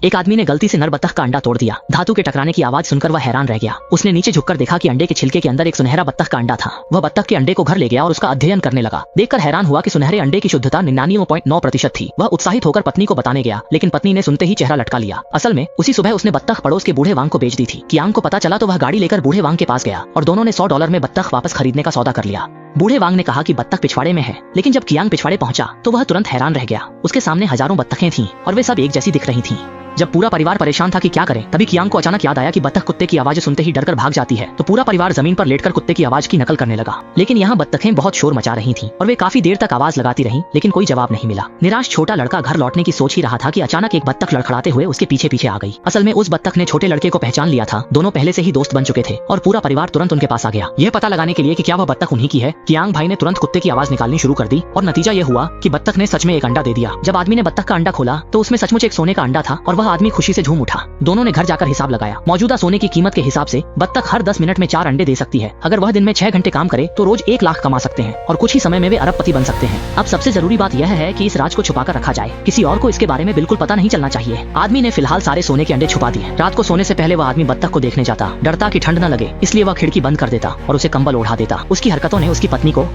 एक आदमी ने गलती से नर बत्तख का अंडा तोड़ दिया। धातु के टकराने की आवाज सुनकर वह हैरान रह गया। उसने नीचे झुककर देखा कि अंडे के छिलके के अंदर एक सुनहरा बत्तख का अंडा था। वह बत्तख के अंडे को घर ले गया और उसका अध्ययन करने लगा। देखकर हैरान हुआ कि सुनहरे अंडे की शुद्धता 99.9% थी। वह उत्साहित होकर पत्नी को बताने गया, लेकिन पत्नी ने सुनते ही चेहरा लटका लिया। असल में उसी सुबह उसने बत्तख पड़ोस के बूढ़े वांग को बेच दी थी। कियांग को पता चला तो वह गाड़ी लेकर बूढ़े वांग के पास गया और दोनों ने $100 में बत्तख वापस खरीदने का सौदा कर लिया। बूढ़े वांग ने कहा कि बत्तख पिछवाड़े में है, लेकिन जब कियांग पिछवाड़े पहुंचा तो वह तुरंत हैरान रह गया। उसके सामने हजारों बत्तखें थीं और वे सब एक जैसी दिख रही थीं। जब पूरा परिवार परेशान था कि क्या करें, तभी कियांग को अचानक याद आया कि बत्तख कुत्ते की आवाज सुनते ही डरकर भाग जाती है। तो पूरा परिवार जमीन पर लेटकर कुत्ते की आवाज की नकल करने लगा। लेकिन यहाँ बत्तखें बहुत शोर मचा रही थीं और वे काफी देर तक आवाज लगाती रहीं, लेकिन कोई जवाब नहीं मिला। निराश छोटा लड़का घर लौटने की सोच ही रहा था कि अचानक एक बत्तख लड़खड़ाते हुए उसके पीछे पीछे आ गई। असल में उस बत्तख ने छोटे लड़के को पहचान लिया था। दोनों पहले से ही दोस्त बन चुके थे और पूरा परिवार तुरंत उनके पास आ गया, यह पता लगाने के लिए कि क्या वह बत्तख उन्हीं की है। कियांग भाई ने तुरंत कुत्ते की आवाज निकालनी शुरू कर दी और नतीजा यह हुआ कि बत्तख ने सच में एक अंडा दे दिया। जब आदमी ने बत्तख का अंडा खोला तो उसमें सचमुच एक सोने का अंडा था और वह आदमी खुशी से झूम उठा। दोनों ने घर जाकर हिसाब लगाया। मौजूदा सोने की कीमत के हिसाब से बत्तख हर 10 मिनट में 4 अंडे दे सकती है। अगर वह दिन में 6 घंटे काम करे तो रोज 1 लाख कमा सकते हैं और कुछ ही समय में वे अरबपति बन सकते हैं। अब सबसे जरूरी बात यह है कि इस राज को छुपाकर रखा जाए। किसी और को इसके बारे में बिल्कुल पता नहीं चलना चाहिए। आदमी ने फिलहाल सारे सोने के अंडे छुपा दिए। रात को सोने से पहले वह आदमी बत्तख को देखने जाता, डरता कि ठंड न लगे, इसलिए वह खिड़की बंद कर देता और उसे कंबल ओढ़ा देता। उसकी हरकतों ने उसकी पत्नी को